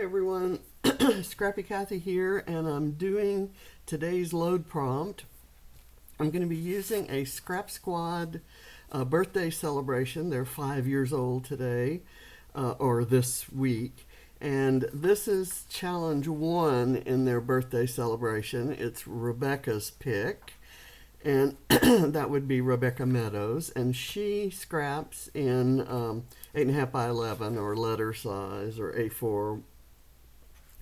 Hi everyone, Scrappy Kathy here, and I'm doing today's load prompt. I'm going to be using a Scrap Squad birthday celebration. They're 5 years old today, or this week, and this is challenge 1 in their birthday celebration. It's Rebecca's pick, and that would be Rebecca Meadows, and she scraps in 8.5 by 11 or letter size or A4,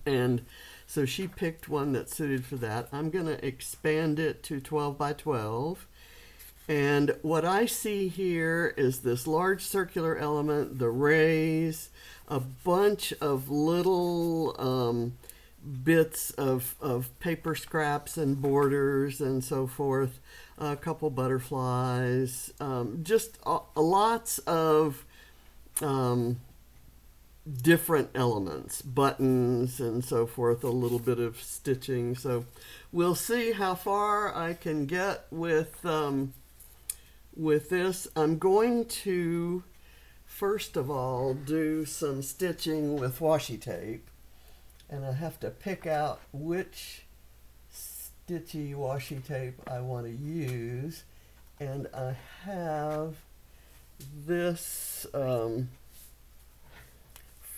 and so she picked one that's suited for that. I'm going to expand it to 12 by 12, and what I see here is this large circular element, the rays, a bunch of little bits of paper scraps and borders and so forth, a couple butterflies, just lots of different elements, buttons and so forth, a little bit of stitching. So we'll see how far I can get with this. I'm going to first of all do some stitching with washi tape, and I have to pick out which stitchy washi tape I want to use, and I have this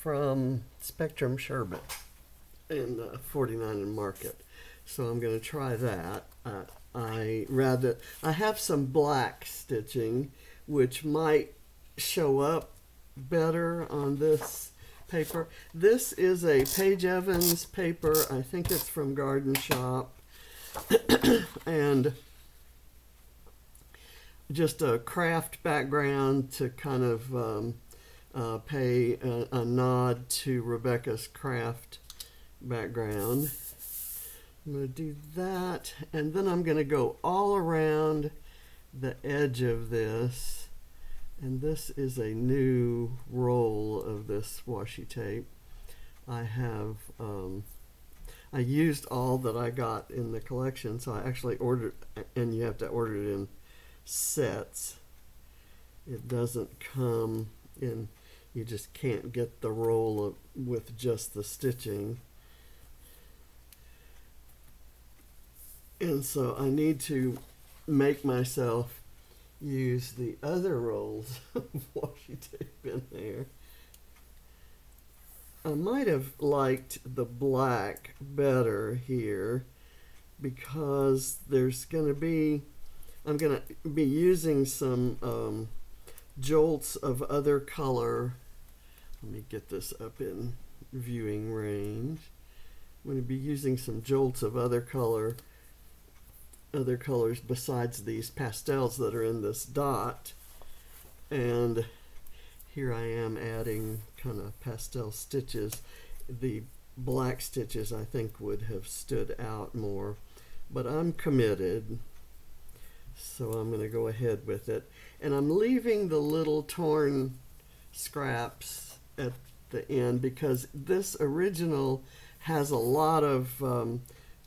from Spectrum Sherbet in 49 in Market, so I'm going to try that. I have some black stitching which might show up better on this paper. This is a Paige Evans paper. I think it's from Garden Shop, and just a craft background to kind of pay a nod to Rebecca's craft background. I'm going to do that, and then I'm going to go all around the edge of this, and this is a new roll of this washi tape. I have I used all that I got in the collection, so I actually ordered, and you have to order it in sets. It doesn't come in, you just can't get the roll with just the stitching. And so I need to make myself use the other rolls of washi tape in there. I might have liked the black better here because there's going to be, I'm going to be using some jolts of other color. Let me get this up in viewing range. I'm going to be using some jolts of other colors besides these pastels that are in this dot. And here I am adding kind of pastel stitches. The black stitches I think would have stood out more, but I'm committed, so I'm going to go ahead with it. And I'm leaving the little torn scraps at the end because this original has a lot of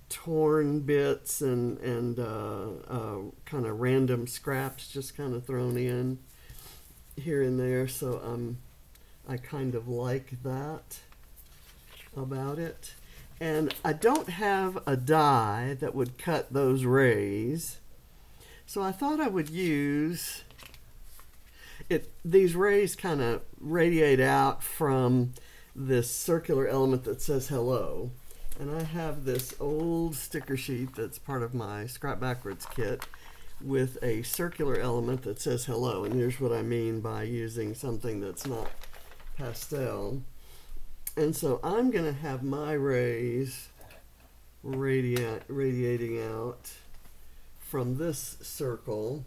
torn bits and kind of random scraps just kind of thrown in here and there, so I kind of like that about it. And I don't have a die that would cut those rays, so I thought I would use it. These rays kind of radiate out from this circular element that says hello, and I have this old sticker sheet that's part of my Scrap Backwards kit with a circular element that says hello, and here's what I mean by using something that's not pastel. And so I'm going to have my rays radiating out from this circle.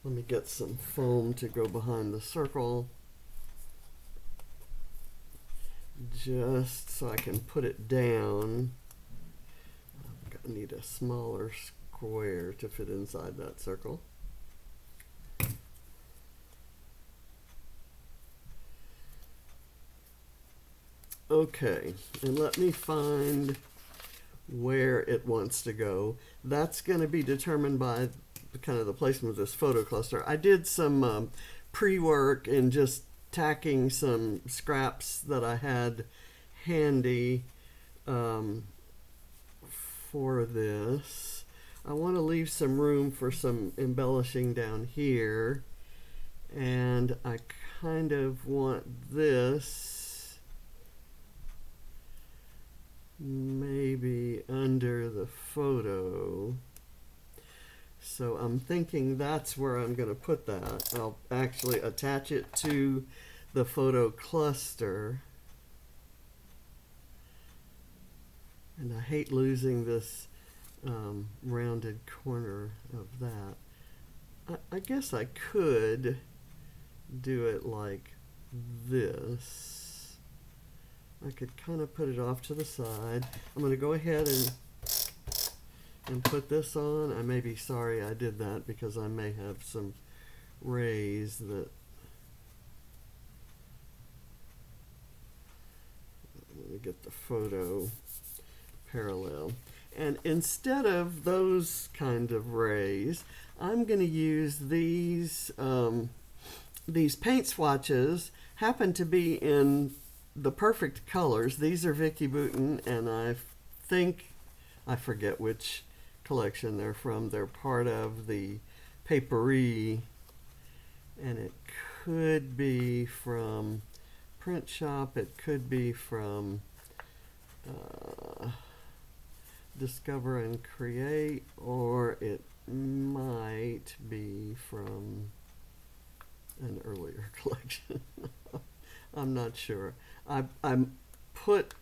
Let me get some foam to go behind the circle, just so I can put it down. I need a smaller square to fit inside that circle. Okay, and let me find where it wants to go. That's going to be determined by kind of the placement of this photo cluster. I did some pre-work in just tacking some scraps that I had handy for this. I want to leave some room for some embellishing down here, and I kind of want this maybe under the photo. So I'm thinking that's where I'm going to put that. I'll actually attach it to the photo cluster. And I hate losing this rounded corner of that. I guess I could do it like this. I could kind of put it off to the side. I'm going to go ahead and put this on. I may be sorry I did that because I may have some rays that let me get the photo parallel. And instead of those kind of rays, I'm going to use these paint swatches. Happen to be in the perfect colors. These are Vicki Boutin, and I think, I forget which collection they're from. They're part of the Paperie, and it could be from Print Shop, it could be from Discover and Create, or it might be from an earlier collection. I'm not sure. I put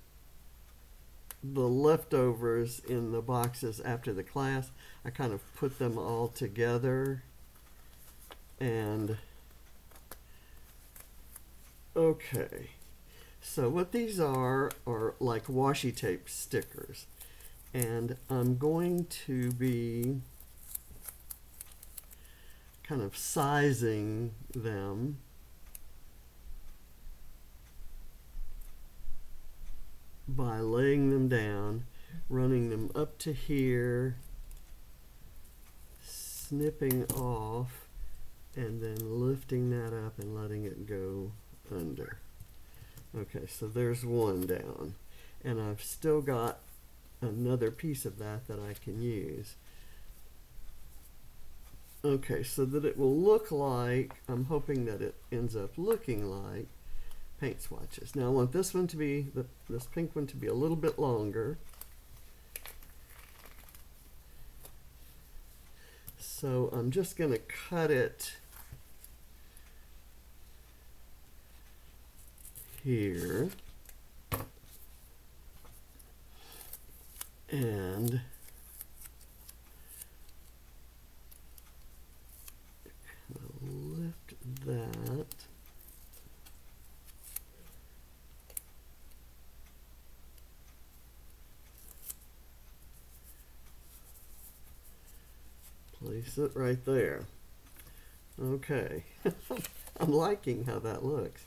the leftovers in the boxes after the class. I kind of put them all together, and okay, so what these are like washi tape stickers, and I'm going to be kind of sizing them by laying them down, running them up to here, snipping off, and then lifting that up and letting it go under. Okay, so there's one down, and I've still got another piece of that I can use. Okay, so that it will look like, I'm hoping that it ends up looking like paint swatches. Now I want this one to be, this pink one to be a little bit longer. So I'm just going to cut it here. And lift that. Place it right there. Okay. I'm liking how that looks.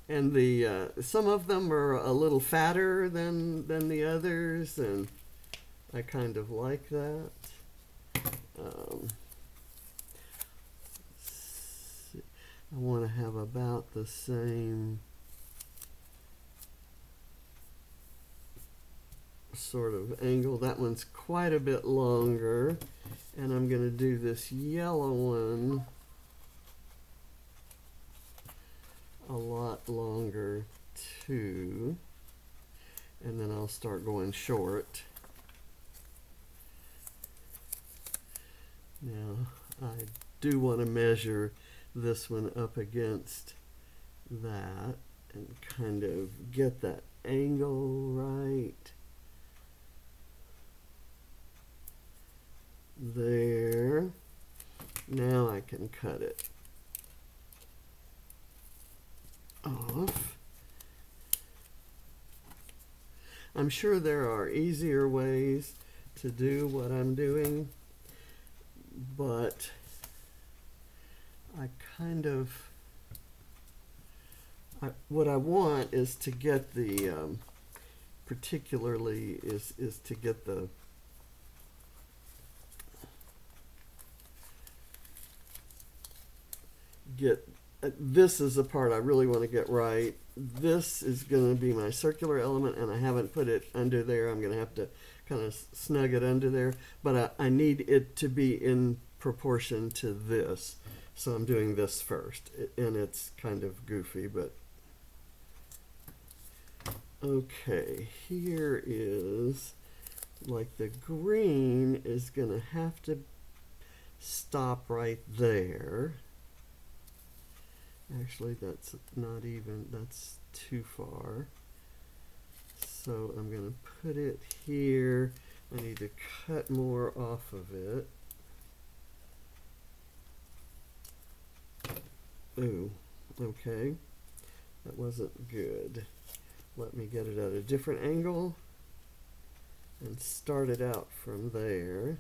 And the some of them are a little fatter than the others, and I kind of like that. I want to have about the same sort of angle. That one's quite a bit longer, and I'm going to do this yellow one a lot longer too, and then I'll start going short. Now I do want to measure this one up against that and kind of get that angle right there. Now I can cut it off. I'm sure there are easier ways to do what I'm doing, but I kind of, what I want is to get the, particularly is to get the, this is the part I really want to get right, this is going to be my circular element, and I haven't put it under there. I'm going to have to kind of snug it under there, but I need it to be in proportion to this. So I'm doing this first, and it's kind of goofy, but okay, here is, like, the green is going to have to stop right there. Actually, that's not even, that's too far. So I'm going to put it here. I need to cut more off of it. Ooh, okay. That wasn't good. Let me get it at a different angle and start it out from there.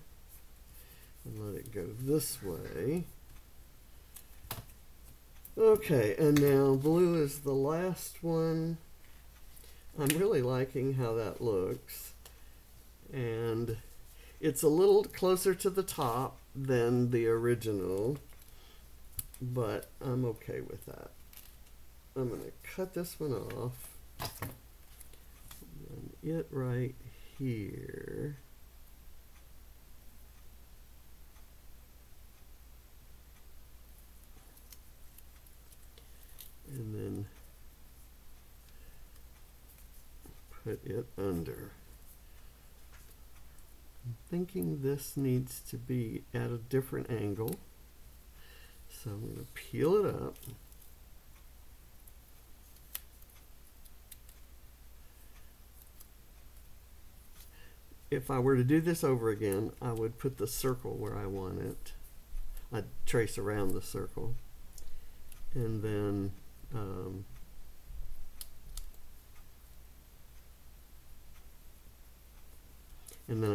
And let it go this way. Okay, and now blue is the last one. I'm really liking how that looks. And it's a little closer to the top than the original, but I'm okay with that. I'm going to cut this one off. Run it right here. And then put it under. I'm thinking this needs to be at a different angle. So I'm going to peel it up. If I were to do this over again, I would put the circle where I want it. I'd trace around the circle. And then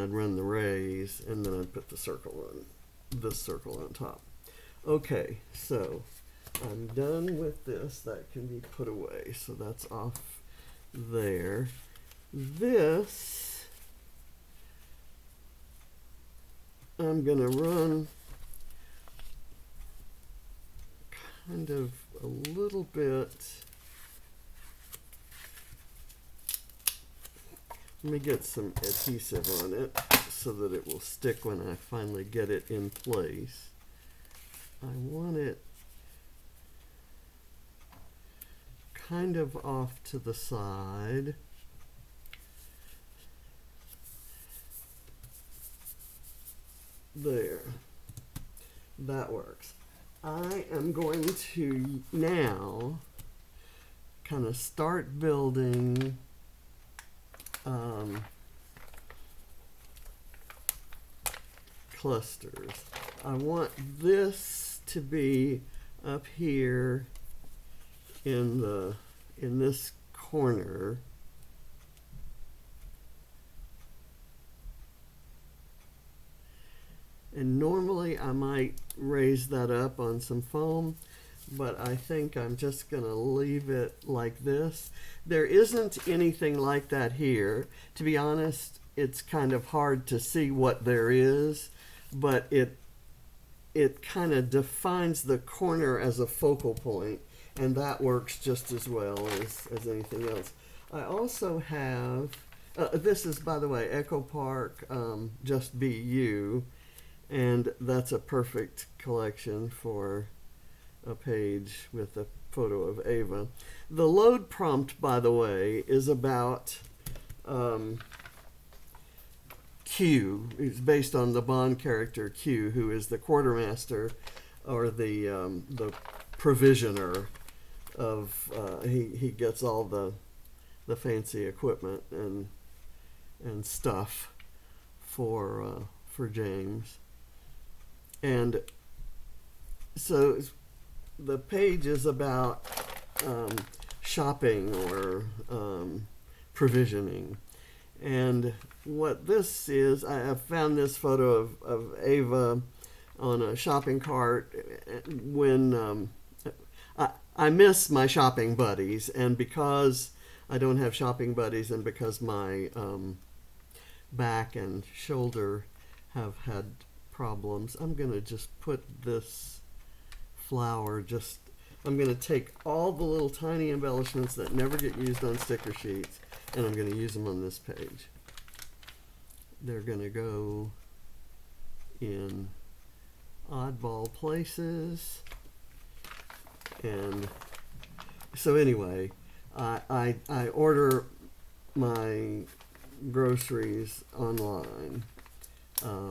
I'd run the rays, and then I'd put the circle on, this circle on top. Okay, so I'm done with this. That can be put away. So that's off there. This, I'm going to run kind of a little bit. Let me get some adhesive on it so that it will stick when I finally get it in place. I want it kind of off to the side. There. That works. I am going to now kind of start building clusters. I want this to be up here in this corner. And normally I might raise that up on some foam, but I think I'm just going to leave it like this. There isn't anything like that here. To be honest, it's kind of hard to see what there is, but it kind of defines the corner as a focal point, and that works just as well as anything else. I also have, this is, by the way, Echo Park Just Be You, and that's a perfect collection for a page with a photo of Ava. The load prompt, by the way, is about Q. It's based on the Bond character Q, who is the quartermaster, or the provisioner of. He gets all the fancy equipment and stuff for James. And so the page is about shopping or provisioning. And what this is, I have found this photo of Ava on a shopping cart when I miss my shopping buddies, and because I don't have shopping buddies and because my back and shoulder have had problems, I'm going to just put this flower just I'm going to take all the little tiny embellishments that never get used on sticker sheets, and I'm going to use them on this page. They're going to go in oddball places. And so anyway, I order my groceries online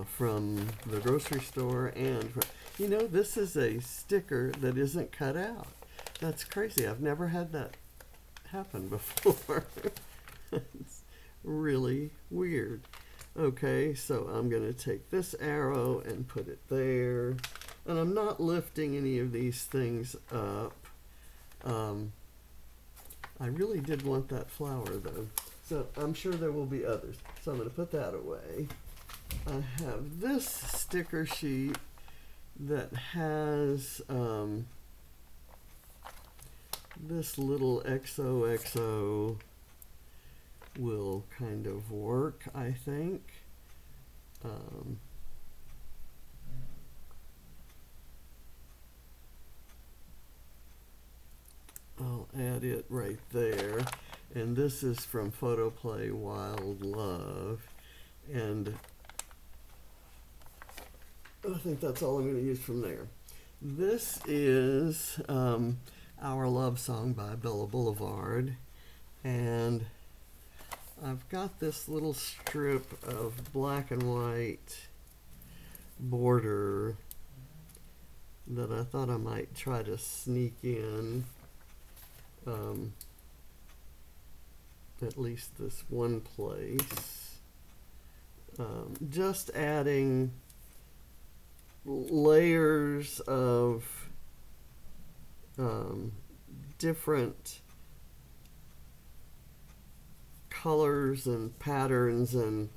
from the grocery store, and you know, this is a sticker that isn't cut out. That's crazy. I've never had that happen before. It's really weird. Okay, so I'm going to take this arrow and put it there. And I'm not lifting any of these things up. I really did want that flower though. So I'm sure there will be others. So I'm going to put that away. I have this sticker sheet that has this little XOXO will kind of work, I think. I'll add it right there. And this is from Photoplay Wild Love. And I think that's all I'm going to use from there. This is Our Love Song by Bella Boulevard. And I've got this little strip of black and white border that I thought I might try to sneak in at least this one place. Just adding layers of different colors and patterns and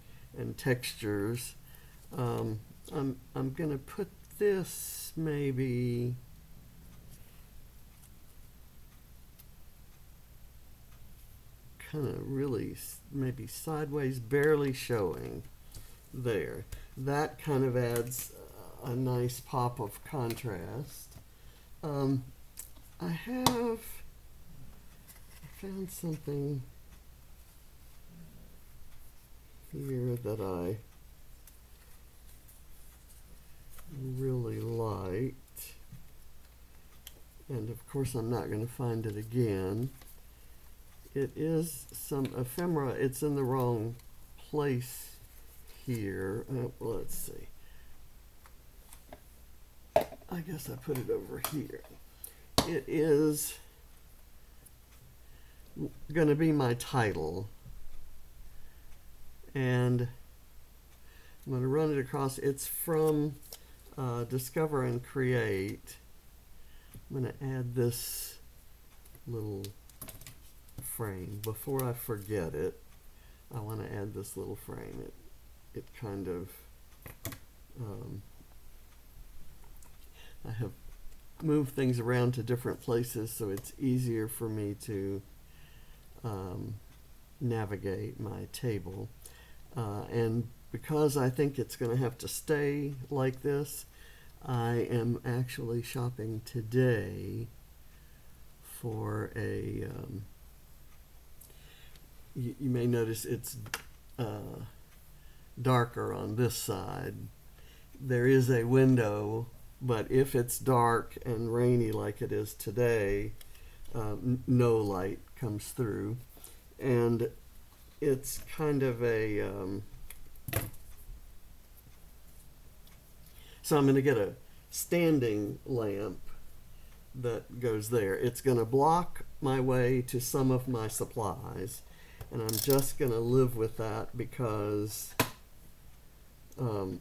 textures. I'm gonna put this maybe kind of really maybe sideways, barely showing there. That kind of adds a nice pop of contrast. I found something here that I really liked, and of course I'm not going to find it again. It is some ephemera. It's in the wrong place here. Let's see. I guess I put it over here. It is going to be my title, and I'm going to run it across. It's from Discover and Create. I'm going to add this little frame. Before I forget it, I want to add this little frame. It kind of, I have moved things around to different places, so it's easier for me to navigate my table. And because I think it's going to have to stay like this, I am actually shopping today for a, you may notice it's darker on this side. There is a window, but if it's dark and rainy like it is today, no light comes through. And it's kind of a, so I'm going to get a standing lamp that goes there. It's going to block my way to some of my supplies, and I'm just going to live with that because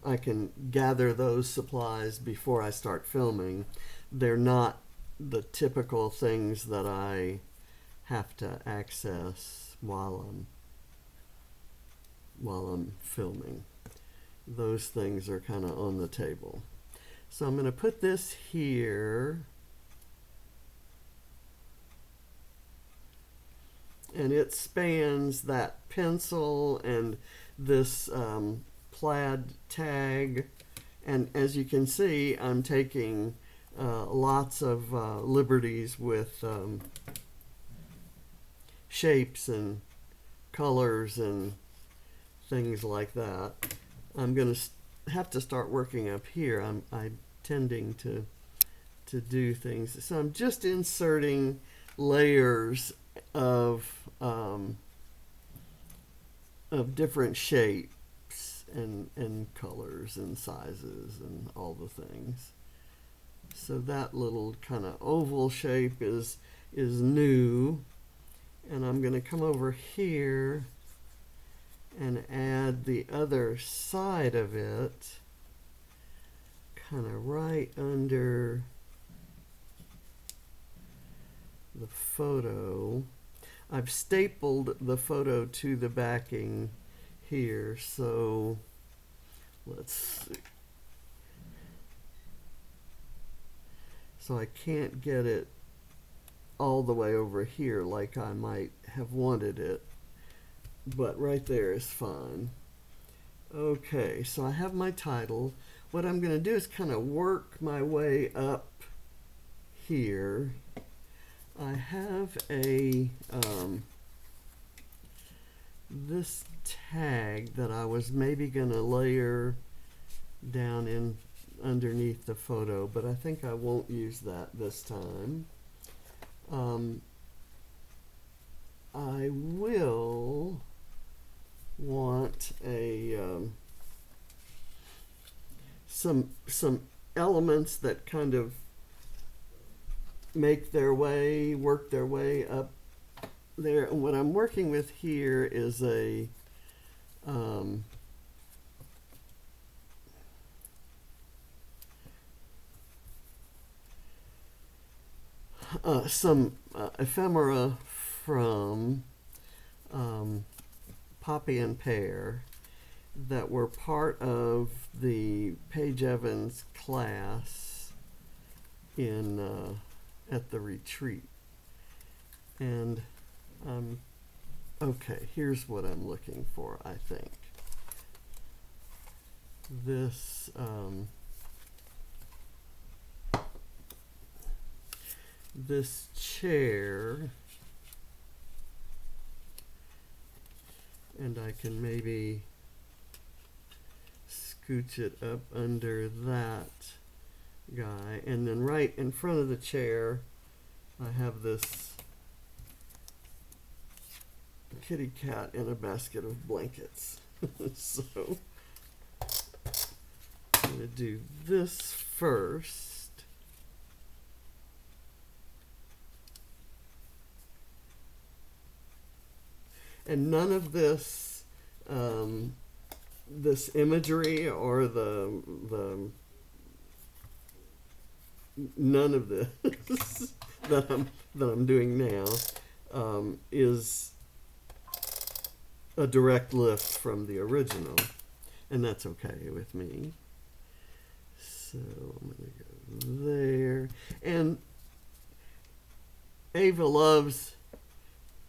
I can gather those supplies before I start filming. They're not the typical things that I have to access while I'm filming. Those things are kind of on the table. So I'm going to put this here, and it spans that pencil and this plaid tag. And as you can see, I'm taking lots of liberties with shapes and colors and things like that. I'm going to have to start working up here. I'm tending to do things. So I'm just inserting layers of different shapes and colors and sizes and all the things. So that little kind of oval shape is new, and I'm going to come over here and add the other side of it kind of right under the photo. I've stapled the photo to the backing here, so let's see. So I can't get it all the way over here like I might have wanted it, but right there is fine. Okay, so I have my title. What I'm going to do is kind of work my way up here. I have a this tag that I was maybe going to layer down in underneath the photo, but I think I won't use that this time. I will want a some elements that kind of work their way up there. And what I'm working with here is a some ephemera from Poppy and Pear that were part of the Paige Evans class in at the retreat. And okay, here's what I'm looking for, I think. This this chair, and I can maybe scooch it up under that guy, and then right in front of the chair I have this kitty cat in a basket of blankets. So I'm going to do this first. And none of this this imagery or none of this that I'm doing now is a direct lift from the original, and that's okay with me. So I'm going to go there. And Ava loves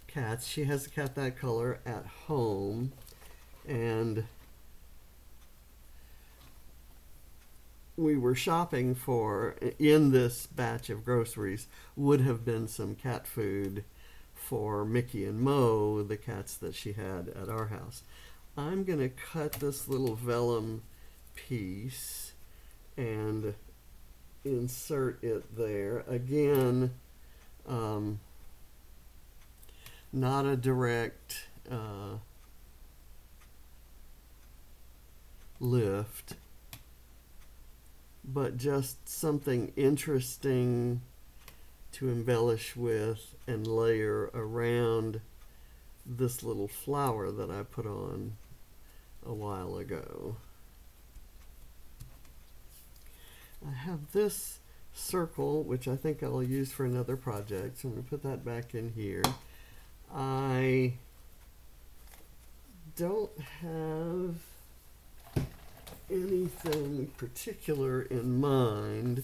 cats. She has a cat that color at home, and we were shopping for, in this batch of groceries, would have been some cat food for Mickey and Mo, the cats that she had at our house. I'm going to cut this little vellum piece and insert it there. Again, not a direct lift, but just something interesting to embellish with and layer around this little flower that I put on a while ago. I have this circle, which I think I'll use for another project, so I'm going to put that back in here. I don't have anything particular in mind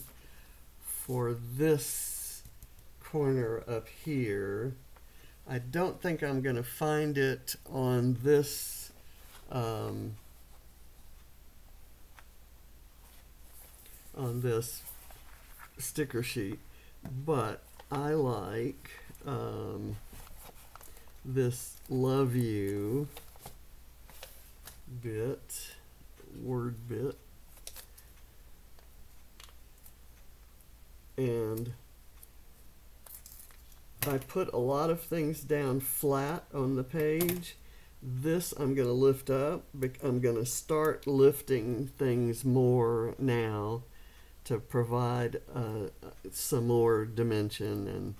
for this corner up here. I don't think I'm going to find it on this sticker sheet, but I like this love you word bit, and I put a lot of things down flat on the page. This I'm going to lift up. I'm going to start lifting things more now to provide some more dimension,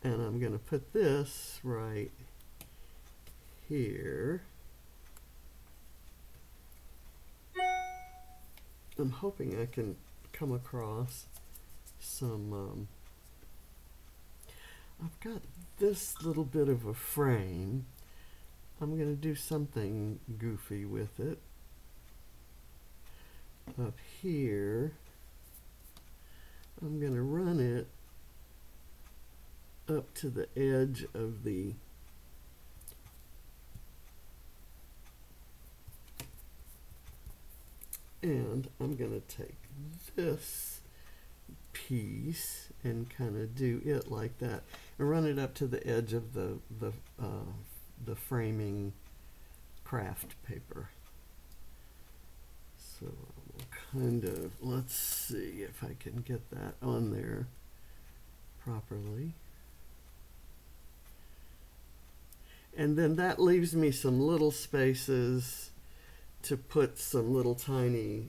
and I'm going to put this right here. I'm hoping I can come across some I've got this little bit of a frame. I'm going to do something goofy with it. Up here, I'm going to run it up to the edge of the and I'm going to take this piece and kind of do it like that and run it up to the edge of the framing craft paper. So I'll kind of, let's see if I can get that on there properly. And then that leaves me some little spaces to put some little tiny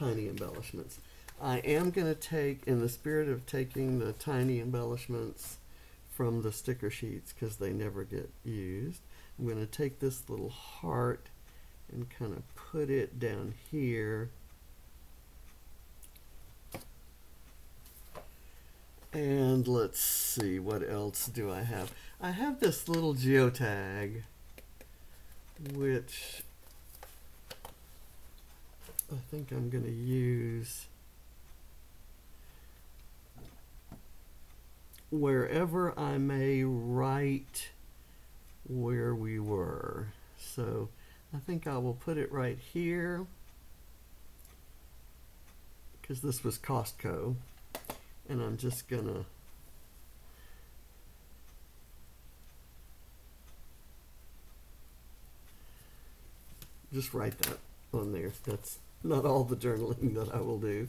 embellishments. I am going to take, in the spirit of taking the tiny embellishments from the sticker sheets because they never get used, I'm going to take this little heart and kind of put it down here. And let's see, what else do I have? I have this little geotag, which I think I'm going to use wherever I may write where we were. So I think I will put it right here because this was Costco, and I'm just gonna just write that on there. That's not all the journaling that I will do,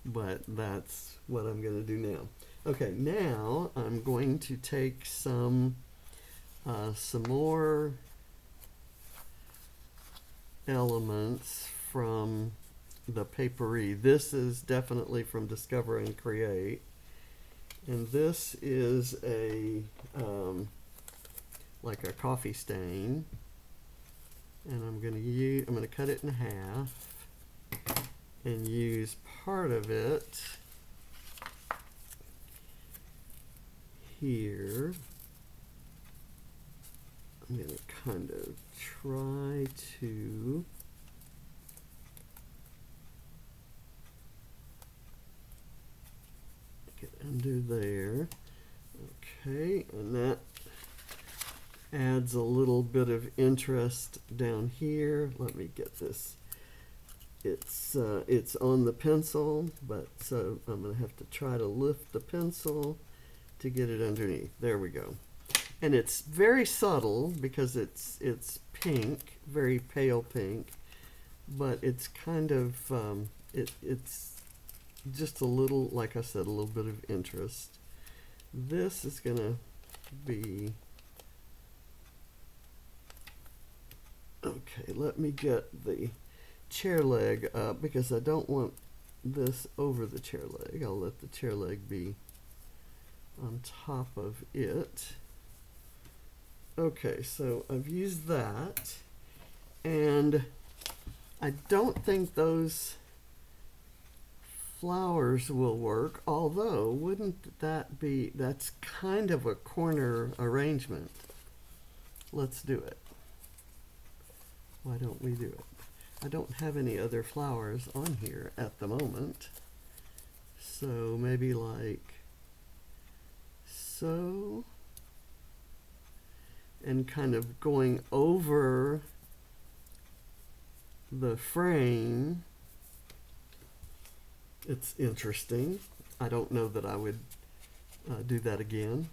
but that's what I'm going to do now. Okay, now I'm going to take some more elements from the papery. This is definitely from Discover and Create, and this is a like a coffee stain, and I'm going to cut it in half and use part of it here. I'm going to kind of try to get under there. Okay, and that adds a little bit of interest down here. Let me get this. It's on the pencil, but so I'm going to have to try to lift the pencil to get it underneath. There we go. And it's very subtle because it's pink, very pale pink, but it's kind of it's just a little, like I said, a little bit of interest. This is going to be okay. Let me get the chair leg up because I don't want this over the chair leg. I'll let the chair leg be on top of it. Okay, so I've used that, and I don't think those flowers will work, although wouldn't that be, that's kind of a corner arrangement. Let's do it. Why don't we do it? I don't have any other flowers on here at the moment, so maybe like so, and kind of going over the frame It's interesting. I don't know that I would do that again,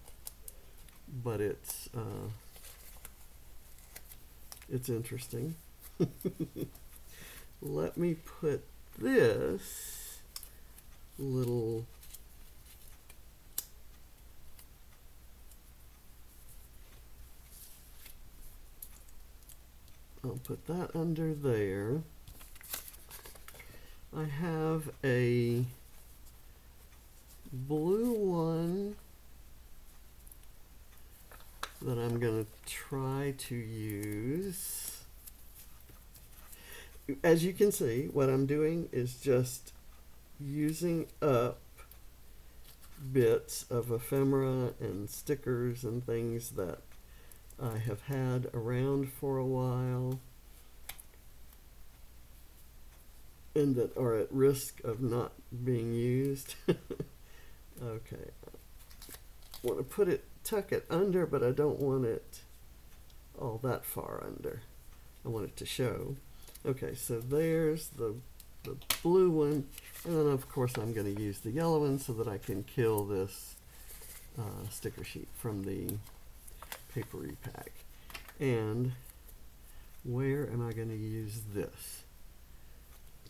but it's interesting. Let me put this little I'll put that under there. I have a blue one that I'm going to try to use. As you can see, what I'm doing is just using up bits of ephemera and stickers and things that I have had around for a while and that are at risk of not being used. Okay. I want to tuck it under, but I don't want it all that far under. I want it to show. Okay, so there's the blue one, and then of course I'm going to use the yellow one so that I can kill this sticker sheet from the paper repack. And where am I going to use this?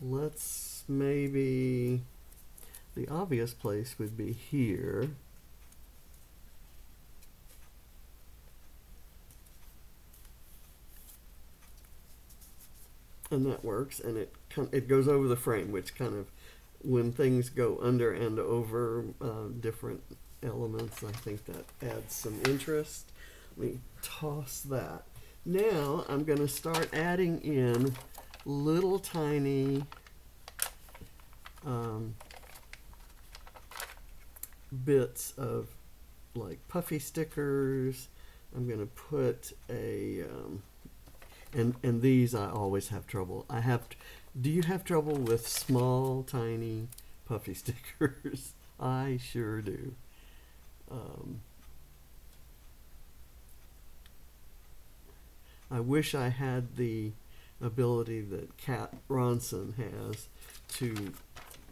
Let's maybe, the obvious place would be here. And that works, and it goes over the frame, which kind of, when things go under and over different elements, I think that adds some interest. Let me toss that. Now I'm going to start adding in little tiny bits of like puffy stickers. I'm going to put a and these I always have trouble. Do you have trouble with small, tiny, puffy stickers? I sure do. I wish I had the ability that Kat Ronson has to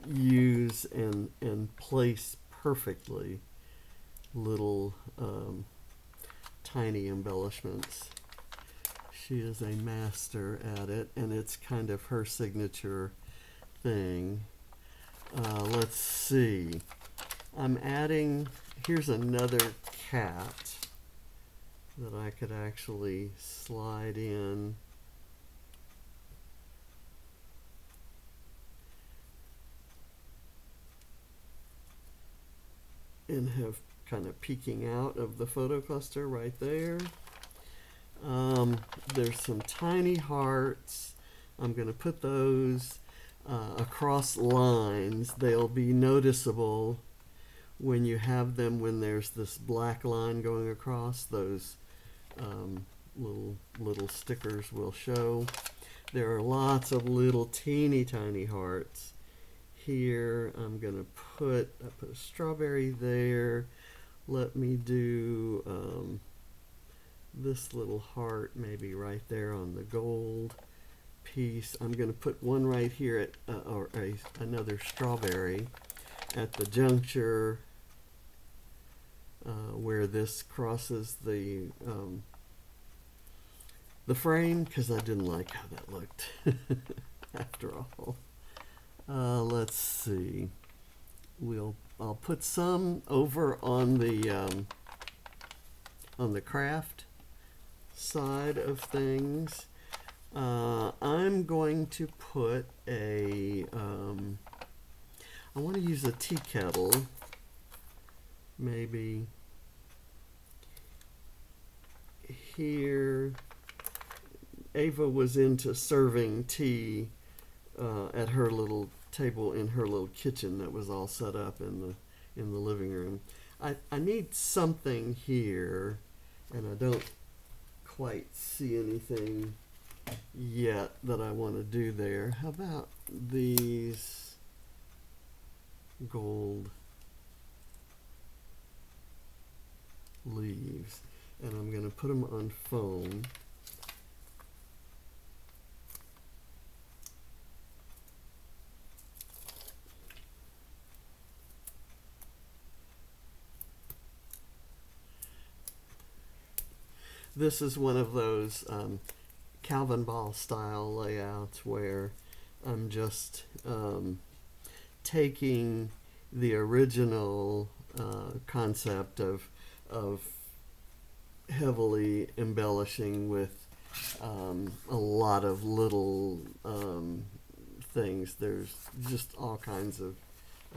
use and place perfectly little tiny embellishments. She is a master at it, and it's kind of her signature thing. Let's see. I'm adding, here's another cat that I could actually slide in. And have kind of peeking out of the photo cluster right there. There's some tiny hearts. I'm going to put those across lines. They'll be noticeable when you have them, when there's this black line going across. Those little stickers will show. There are lots of little teeny tiny hearts here. I'm going to put a strawberry there. Let me do this little heart maybe right there on the gold piece. I'm going to put one right here at another strawberry at the juncture where this crosses the frame, because I didn't like how that looked after all. Let's see. I'll put some over on the craft side of things. I'm going to put I want to use a tea kettle, maybe here. Ava was into serving tea at her little table in her little kitchen that was all set up in the living room. I need something here, and I don't quite see anything yet that I want to do there. How about these gold leaves? And I'm going to put them on foam. this is one of those Calvin Ball style layouts where I'm just taking the original concept of heavily embellishing with a lot of little things. There's just all kinds of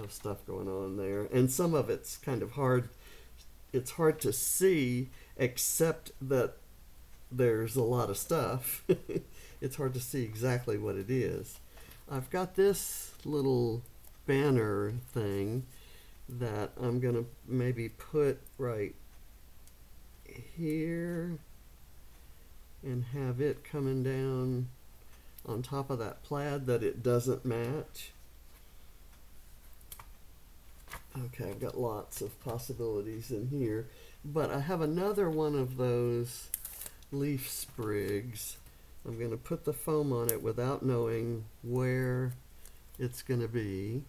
stuff going on there, and some of it's kind of hard. It's hard to see, except that there's a lot of stuff. It's hard to see exactly what it is. I've got this little banner thing that I'm gonna maybe put right here and have it coming down on top of that plaid that it doesn't match. Okay, I've got lots of possibilities in here, but I have another one of those leaf sprigs. I'm going to put the foam on it without knowing where it's going to be.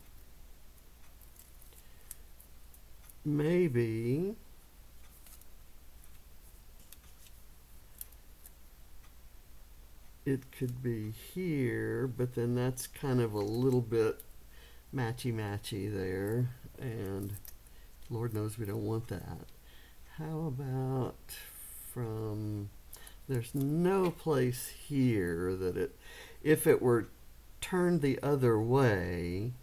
Maybe it could be here, but then that's kind of a little bit matchy-matchy there, and Lord knows we don't want that. How about from, there's no place here that it, if it were turned the other way,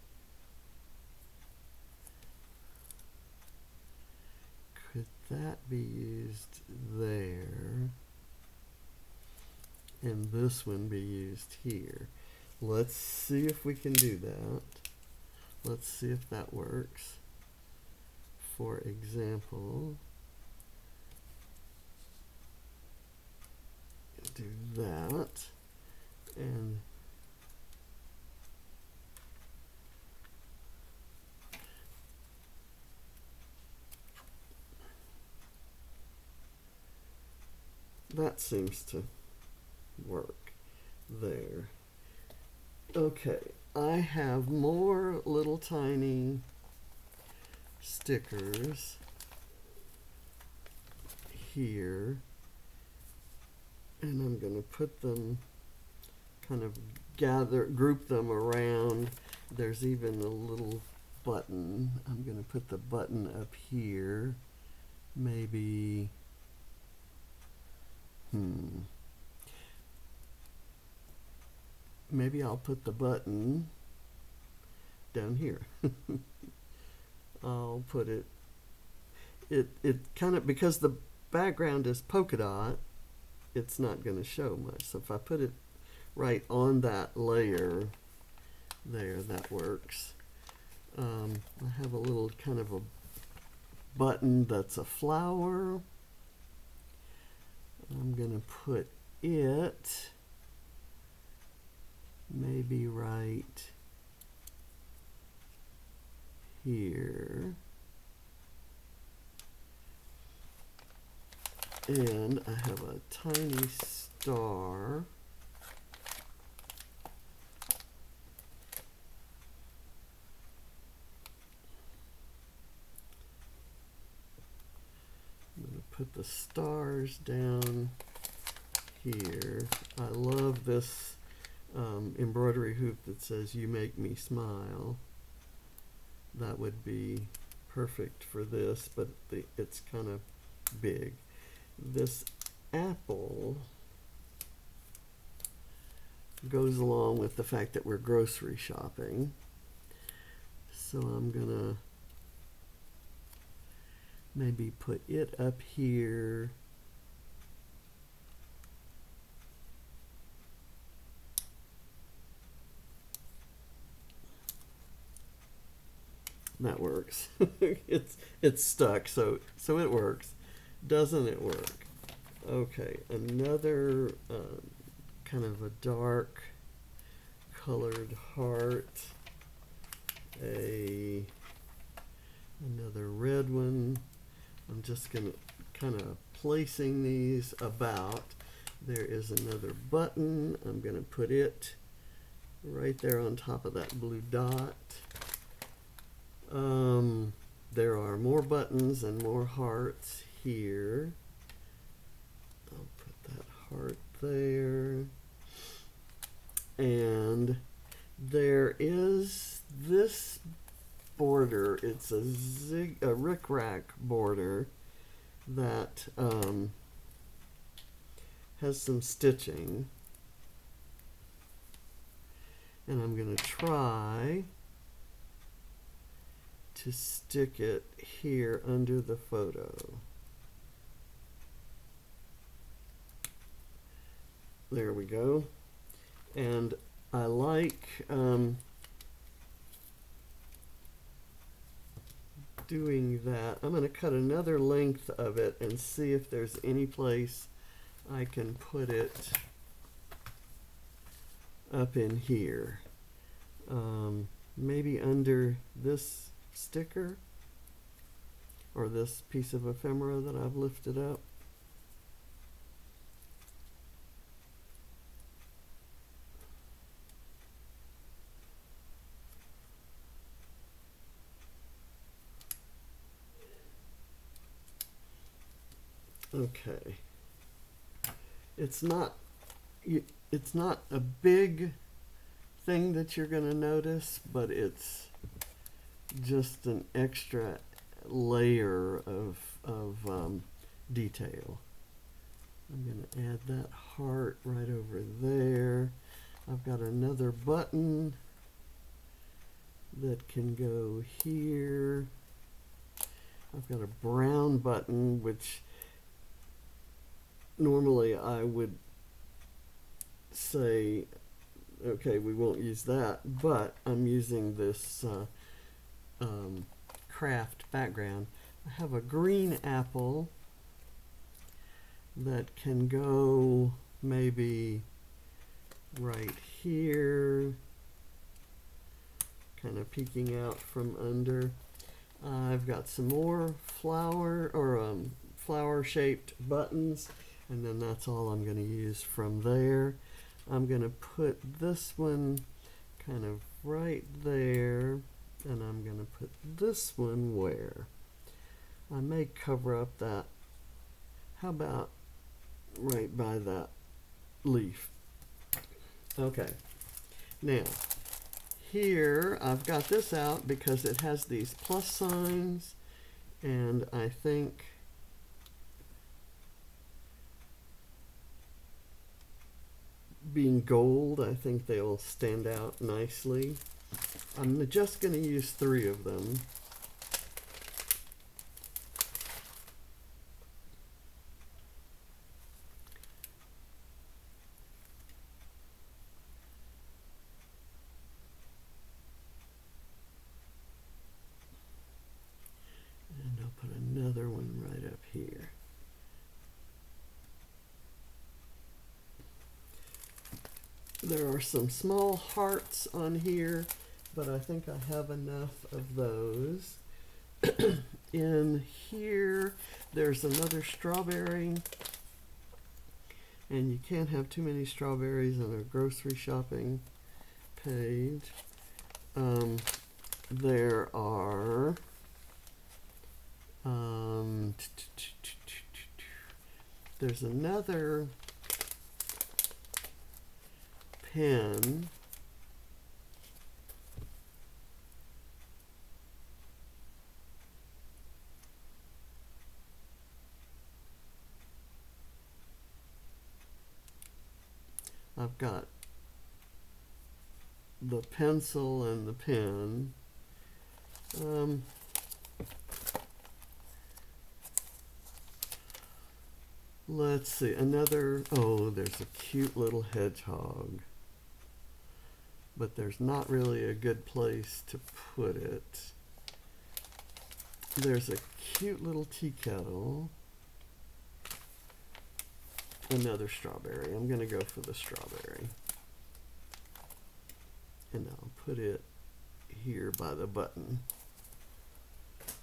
could that be used there? And this one be used here. Let's see if we can do that. Let's see if that works. For example, do that, and that seems to work there. Okay, I have more little tiny stickers here, and I'm going to put them, kind of group them around. There's even a little button. I'm going to put the button up here. Maybe, maybe I'll put the button down here. I'll put it kind of, because the background is polka dot, it's not going to show much. So if I put it right on that layer there, that works. I have a little kind of a button that's a flower. I'm going to put it maybe right here. And I have a tiny star. I'm going to put the stars down here. I love this embroidery hoop that says "You make me smile." That would be perfect for this, but it's kind of big. This apple goes along with the fact that we're grocery shopping. So I'm gonna maybe put it up here. That works. it's stuck, so it works. Doesn't it work? Okay, another kind of a dark colored heart. Another red one. I'm just gonna kind of placing these about. There is another button. I'm gonna put it right there on top of that blue dot. There are more buttons and more hearts here. I'll part there. And there is this border. It's a rickrack border that has some stitching. And I'm going to try to stick it here under the photo. There we go. And I like doing that. I'm going to cut another length of it and see if there's any place I can put it up in here. Maybe under this sticker or this piece of ephemera that I've lifted up. Okay. It's not a big thing that you're going to notice, but it's just an extra layer of detail. I'm going to add that heart right over there. I've got another button that can go here. I've got a brown button, which normally I would say, okay, we won't use that, but I'm using this craft background. I have a green apple that can go maybe right here, kind of peeking out from under. I've got some more flower shaped buttons, and then that's all I'm going to use from there. I'm going to put this one kind of right there, and I'm going to put this one where? I may cover up that. How about right by that leaf? Okay. Now, here I've got this out because it has these plus signs, and I think being gold, I think they'll stand out nicely. I'm just going to use 3 of them. And I'll put another one right up here. There are some small hearts on here, but I think I have enough of those. In here, there's another strawberry, and you can't have too many strawberries on a grocery shopping page. There are there's another pen. I've got the pencil and the pen. Let's see, another, oh, there's a cute little hedgehog, but there's not really a good place to put it. There's a cute little tea kettle. Another strawberry. I'm going to go for the strawberry. And I'll put it here by the button.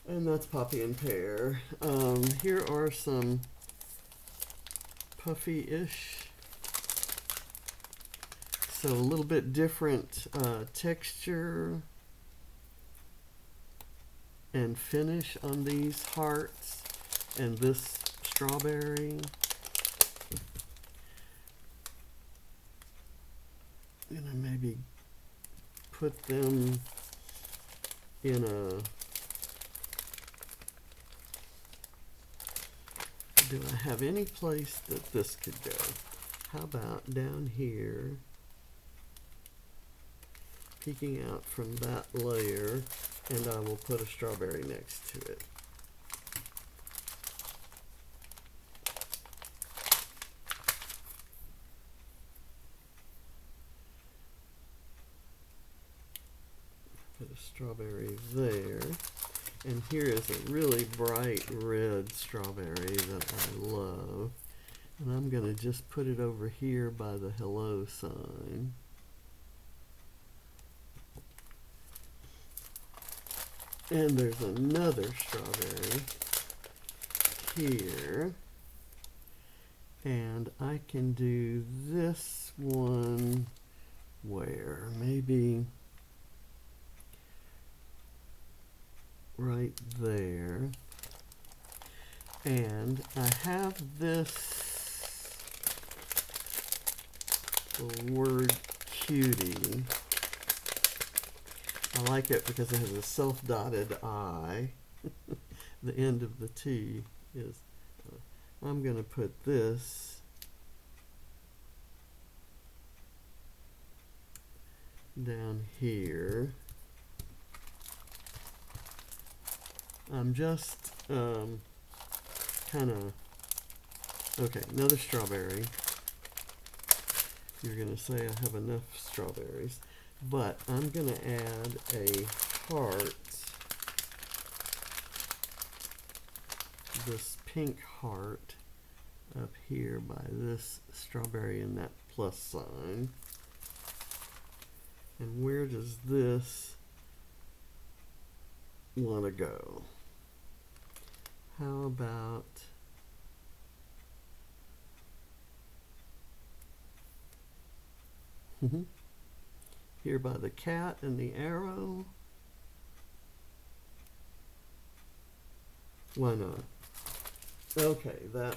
And that's Poppy and Pear. Here are some puffy-ish. So a little bit different texture and finish on these hearts and this strawberry. gonna maybe put them in a, do I have any place that this could go? How about down here, peeking out from that layer, and I will put a strawberry next to it. Put a strawberry there. And here is a really bright red strawberry that I love. And I'm going to just put it over here by the hello sign. And there's another strawberry here. And I can do this one where? Maybe right there. And I have this word cutie. I like it because it has a self-dotted I. The end of the T is, I'm going to put this down here. I'm just kind of, okay, another strawberry. You're going to say I have enough strawberries, but I'm going to add a heart, this pink heart up here by this strawberry and that plus sign. And where does this want to go? How about here by the cat and the arrow? Why not? Okay, that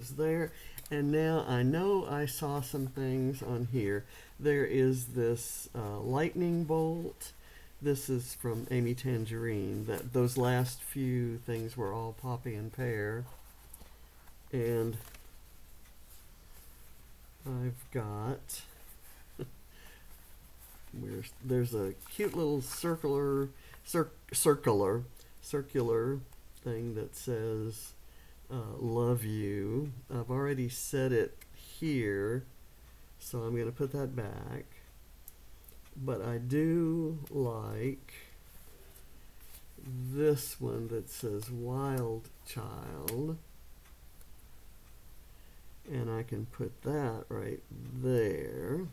is there. And now I know I saw some things on here. There is this lightning bolt. This is from Amy Tangerine. That those last few things were all poppy and pear. And I've got there's a cute little circular thing that says love you. I've already set it here, so I'm going to put that back. But I do like this one that says wild child, and I can put that right there.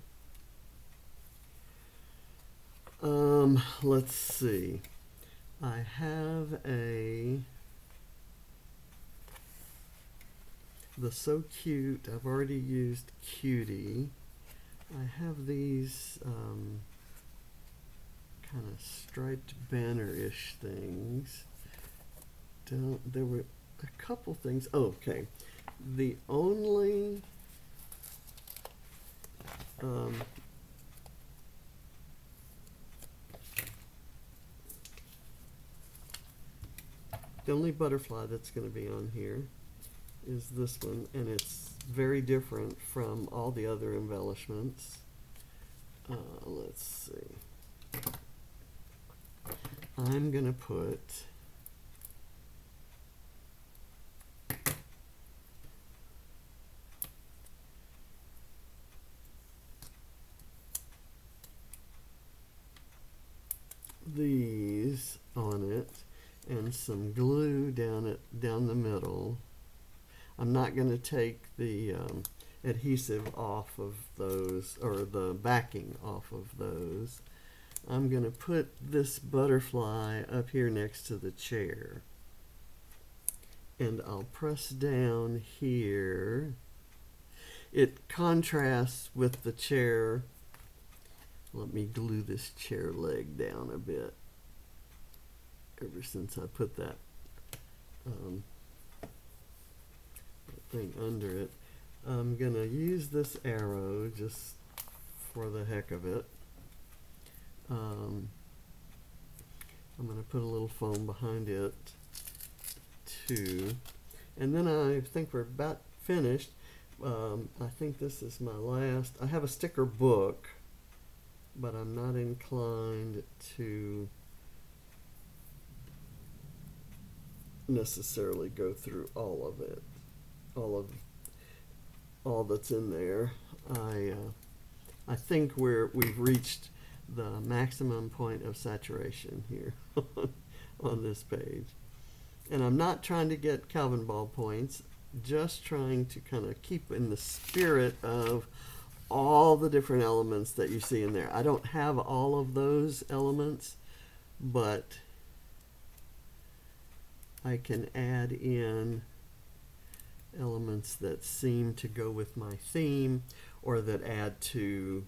Let's see. I have the so cute. I've already used cutie. I have these kind of striped banner-ish things. There were a couple things. Oh, okay. The only butterfly that's going to be on here is this one, and it's very different from all the other embellishments. Let's see. I'm going to put these on it and some glue down the middle. I'm not going to take the adhesive off of those, or the backing off of those. I'm going to put this butterfly up here next to the chair. And I'll press down here. It contrasts with the chair. Let me glue this chair leg down a bit. Ever since I put that thing under it. I'm going to use this arrow just for the heck of it. I'm going to put a little foam behind it too. And then I think we're about finished. I think this is my last. I have a sticker book, but I'm not inclined to necessarily go through all of it, all that's in there. I think we've reached the maximum point of saturation here on this page. And I'm not trying to get Calvin ball points, just trying to kind of keep in the spirit of all the different elements that you see in there. I don't have all of those elements, but I can add in elements that seem to go with my theme or that add to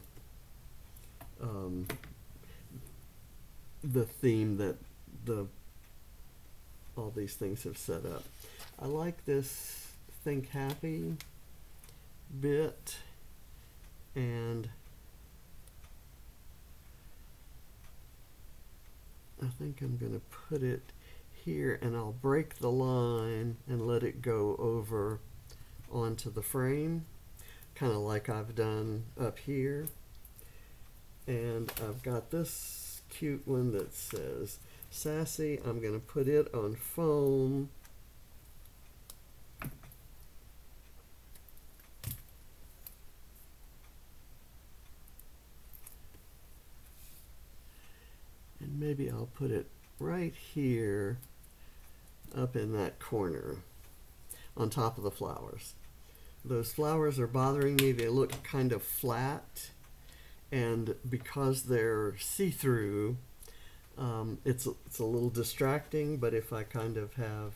the theme that all these things have set up. I like this Think Happy bit, and I think I'm going to put it here, and I'll break the line and let it go over onto the frame, kind of like I've done up here. And I've got this cute one that says Sassy. I'm going to put it on foam. And maybe I'll put it right here up in that corner on top of the flowers. Those flowers are bothering me. They look kind of flat, and because they're see-through, it's a little distracting. But if I kind of have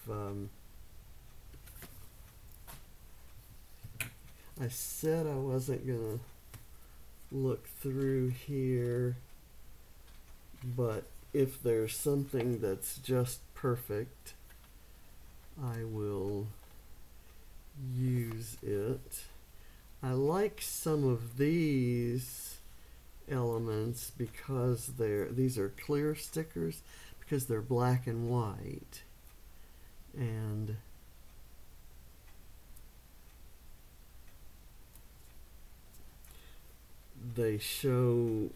I said I wasn't gonna look through here, but if there's something that's just perfect, I will use it. I like some of these elements because these are clear stickers, because they're black and white, and they show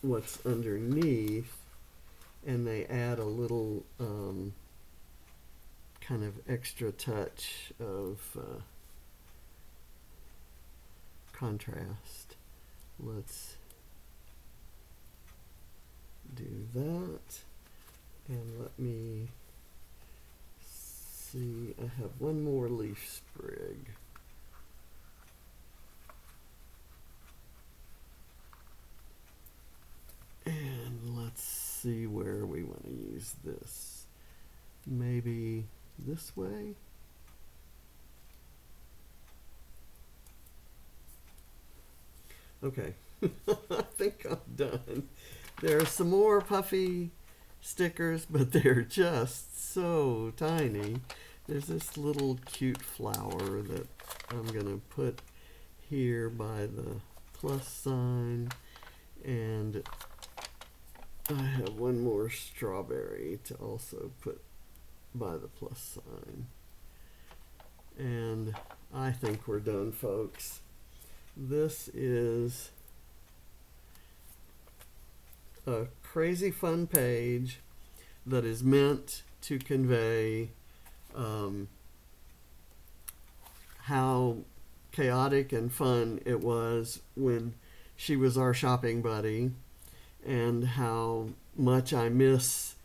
what's underneath, and they add a little kind of extra touch of contrast. Let's do that, and let me see. I have one more leaf sprig. And let's see where we want to use this. Maybe this way? Okay, I think I'm done. There are some more puffy stickers, but they're just so tiny. There's this little cute flower that I'm going to put here by the plus sign, and I have one more strawberry to also put by the plus sign. And I think we're done, folks. This is a crazy fun page that is meant to convey how chaotic and fun it was when she was our shopping buddy, and how much I miss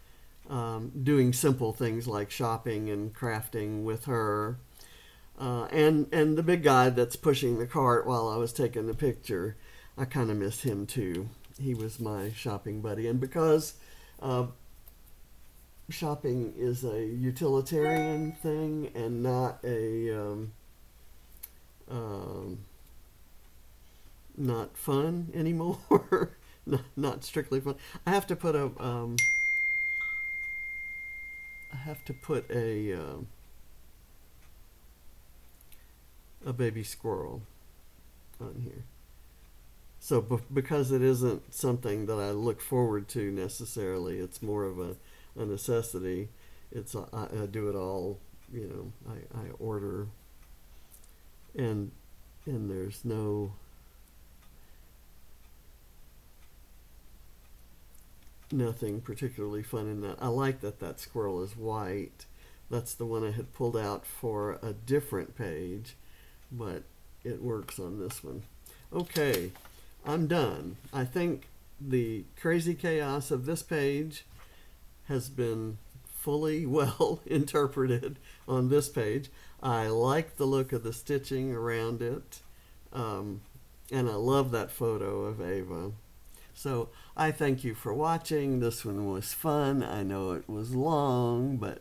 doing simple things like shopping and crafting with her. And the big guy that's pushing the cart while I was taking the picture, I kind of miss him too. He was my shopping buddy. And because shopping is a utilitarian thing and not a not fun anymore, not strictly fun, I have to put a baby squirrel on here. So because it isn't something that I look forward to necessarily, it's more of a necessity. I do it all, I order, and there's nothing particularly fun in that. I like that squirrel is white. That's the one I had pulled out for a different page, but it works on this one. Okay, I'm done. I think the crazy chaos of this page has been fully well interpreted on this page. I like the look of the stitching around it, and I love that photo of Ava. So I thank you for watching. This one was fun. I know it was long, but